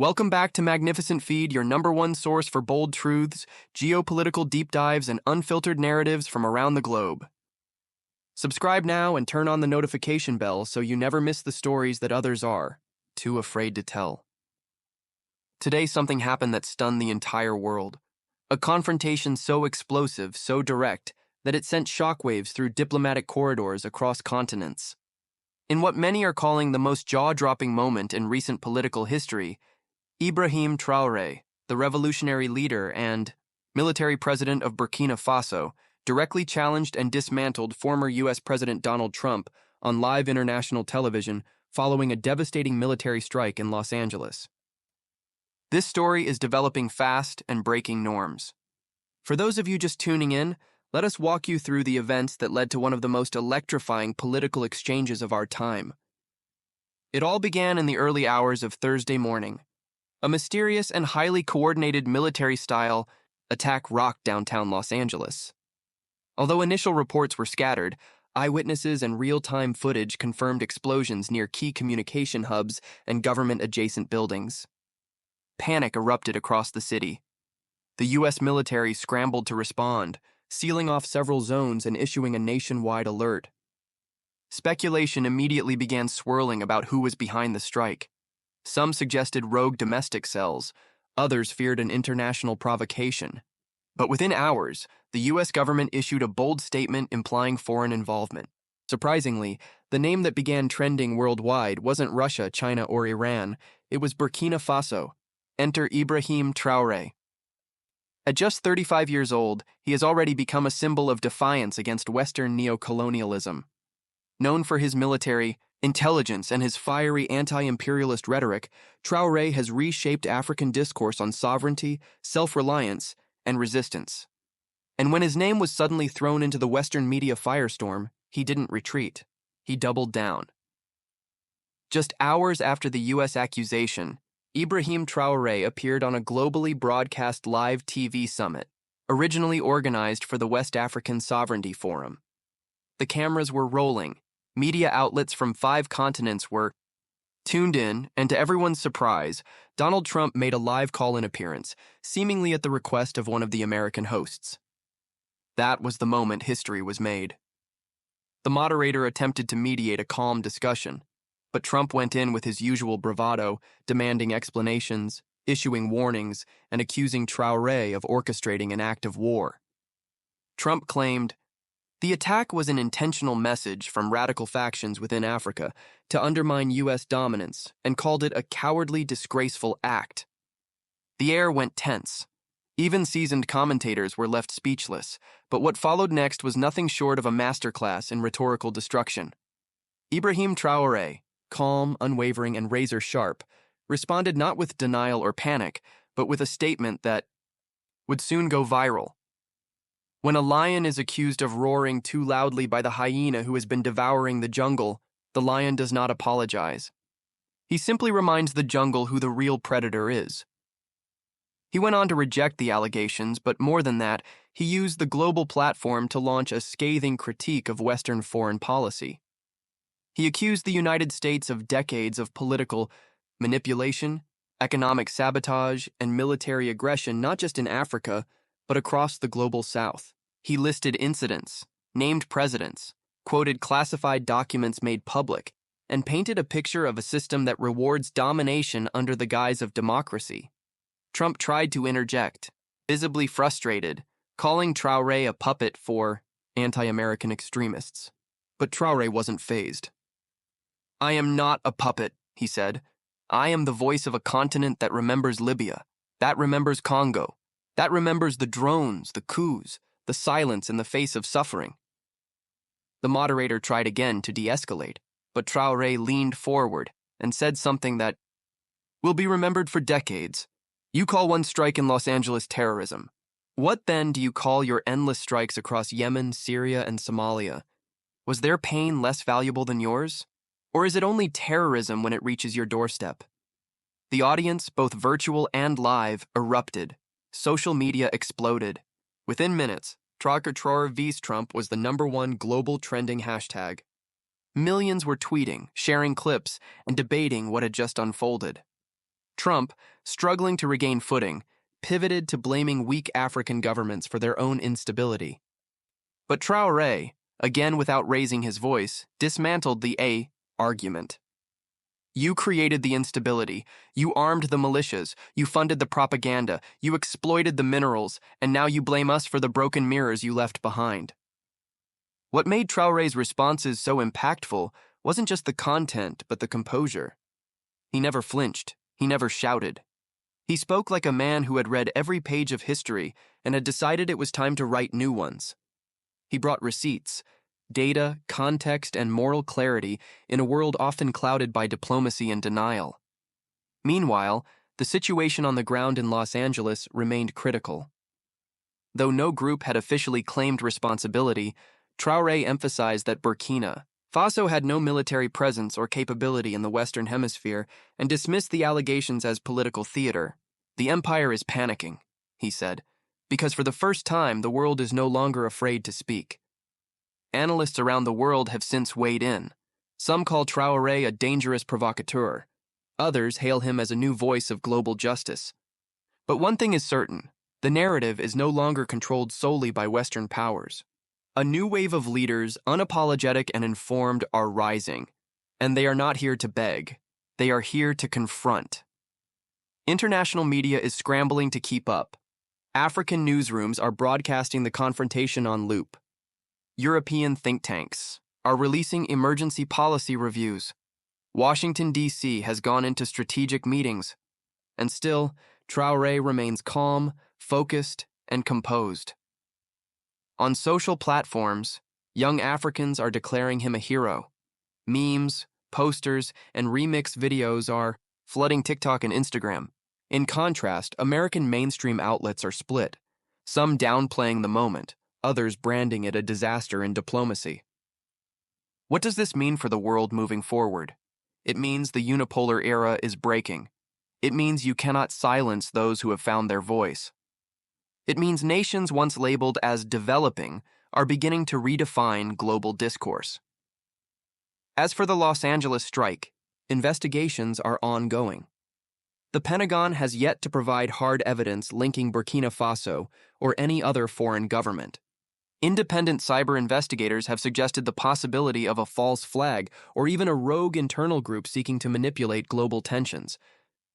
Welcome back to Magnificent Feed, your number one source for bold truths, geopolitical deep dives, and unfiltered narratives from around the globe. Subscribe now and turn on the notification bell so you never miss the stories that others are too afraid to tell. Today, something happened that stunned the entire world. A confrontation so explosive, so direct, that it sent shockwaves through diplomatic corridors across continents. In what many are calling the most jaw-dropping moment in recent political history, Ibrahim Traoré, the revolutionary leader and military president of Burkina Faso, directly challenged and dismantled former U.S. President Donald Trump on live international television following a devastating military strike in Los Angeles. This story is developing fast and breaking norms. For those of you just tuning in, let us walk you through the events that led to one of the most electrifying political exchanges of our time. It all began in the early hours of Thursday morning. A mysterious and highly coordinated military-style attack rocked downtown Los Angeles. Although initial reports were scattered, eyewitnesses and real-time footage confirmed explosions near key communication hubs and government-adjacent buildings. Panic erupted across the city. The U.S. military scrambled to respond, sealing off several zones and issuing a nationwide alert. Speculation immediately began swirling about who was behind the strike. Some suggested rogue domestic cells, others feared an international provocation. But within hours, the U.S. government issued a bold statement implying foreign involvement. Surprisingly, the name that began trending worldwide wasn't Russia, China, or Iran. It was Burkina Faso. Enter Ibrahim Traoré. At just 35 years old, he has already become a symbol of defiance against Western neocolonialism. Known for his military intelligence and his fiery anti-imperialist rhetoric, Traoré has reshaped African discourse on sovereignty, self-reliance, and resistance. And when his name was suddenly thrown into the Western media firestorm, he didn't retreat. He doubled down. Just hours after the U.S. accusation, Ibrahim Traoré appeared on a globally broadcast live TV summit, originally organized for the West African Sovereignty Forum. The cameras were rolling. Media outlets from 5 continents were tuned in, and to everyone's surprise, Donald Trump made a live call-in appearance, seemingly at the request of one of the American hosts. That was the moment history was made. The moderator attempted to mediate a calm discussion, but Trump went in with his usual bravado, demanding explanations, issuing warnings, and accusing Traoré of orchestrating an act of war. Trump claimed, "The attack was an intentional message from radical factions within Africa to undermine U.S. dominance and called it a cowardly, disgraceful act." The air went tense. Even seasoned commentators were left speechless, but what followed next was nothing short of a masterclass in rhetorical destruction. Ibrahim Traoré, calm, unwavering, and razor-sharp, responded not with denial or panic, but with a statement that would soon go viral. When a lion is accused of roaring too loudly by the hyena who has been devouring the jungle, the lion does not apologize. He simply reminds the jungle who the real predator is. He went on to reject the allegations, but more than that, he used the global platform to launch a scathing critique of Western foreign policy. He accused the United States of decades of political manipulation, economic sabotage, and military aggression not just in Africa, but across the global South. He listed incidents, named presidents, quoted classified documents made public, and painted a picture of a system that rewards domination under the guise of democracy. Trump tried to interject, visibly frustrated, calling Traoré a puppet for anti-American extremists. But Traoré wasn't fazed. "I am not a puppet," he said. "I am the voice of a continent that remembers Libya, that remembers Congo, that remembers the drones, the coups, the silence in the face of suffering." The moderator tried again to de-escalate, but Traoré leaned forward and said something that will be remembered for decades. "You call one strike in Los Angeles terrorism. What then do you call your endless strikes across Yemen, Syria, and Somalia? Was their pain less valuable than yours? Or is it only terrorism when it reaches your doorstep?" The audience, both virtual and live, erupted. Social media exploded. Within minutes, Traoré vs. Trump was the #1 global trending hashtag. Millions were tweeting, sharing clips, and debating what had just unfolded. Trump, struggling to regain footing, pivoted to blaming weak African governments for their own instability. But Traoré, again without raising his voice, dismantled the A argument. You created the instability, you armed the militias, you funded the propaganda, you exploited the minerals, and now you blame us for the broken mirrors you left behind. What made Traoré's responses so impactful wasn't just the content, but the composure. He never flinched, he never shouted. He spoke like a man who had read every page of history and had decided it was time to write new ones. He brought receipts, data, context, and moral clarity in a world often clouded by diplomacy and denial. Meanwhile, the situation on the ground in Los Angeles remained critical. Though no group had officially claimed responsibility, Traoré emphasized that Burkina Faso had no military presence or capability in the Western Hemisphere and dismissed the allegations as political theater. The empire is panicking, he said, because for the first time the world is no longer afraid to speak. Analysts around the world have since weighed in. Some call Traoré a dangerous provocateur. Others hail him as a new voice of global justice. But one thing is certain, the narrative is no longer controlled solely by Western powers. A new wave of leaders, unapologetic and informed, are rising, and they are not here to beg. They are here to confront. International media is scrambling to keep up. African newsrooms are broadcasting the confrontation on loop. European think tanks are releasing emergency policy reviews. Washington, D.C. has gone into strategic meetings. And still, Traoré remains calm, focused, and composed. On social platforms, young Africans are declaring him a hero. Memes, posters, and remix videos are flooding TikTok and Instagram. In contrast, American mainstream outlets are split, some downplaying the moment, others branding it a disaster in diplomacy. What does this mean for the world moving forward? It means the unipolar era is breaking. It means you cannot silence those who have found their voice. It means nations once labeled as developing are beginning to redefine global discourse. As for the Los Angeles strike, investigations are ongoing. The Pentagon has yet to provide hard evidence linking Burkina Faso or any other foreign government. Independent cyber investigators have suggested the possibility of a false flag or even a rogue internal group seeking to manipulate global tensions.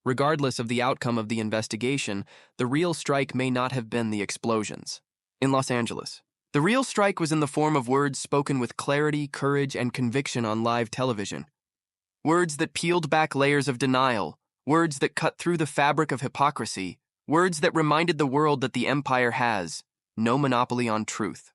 Regardless of the outcome of the investigation, the real strike may not have been the explosions. In Los Angeles, the real strike was in the form of words spoken with clarity, courage, and conviction on live television. Words that peeled back layers of denial, words that cut through the fabric of hypocrisy, words that reminded the world that the empire has no monopoly on truth.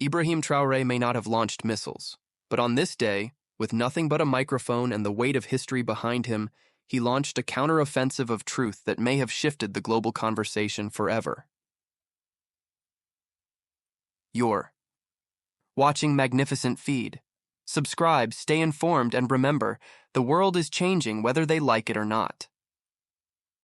Ibrahim Traoré may not have launched missiles, but on this day, with nothing but a microphone and the weight of history behind him, he launched a counteroffensive of truth that may have shifted the global conversation forever. You're watching Magnificent Feed. Subscribe, stay informed, and remember, the world is changing whether they like it or not.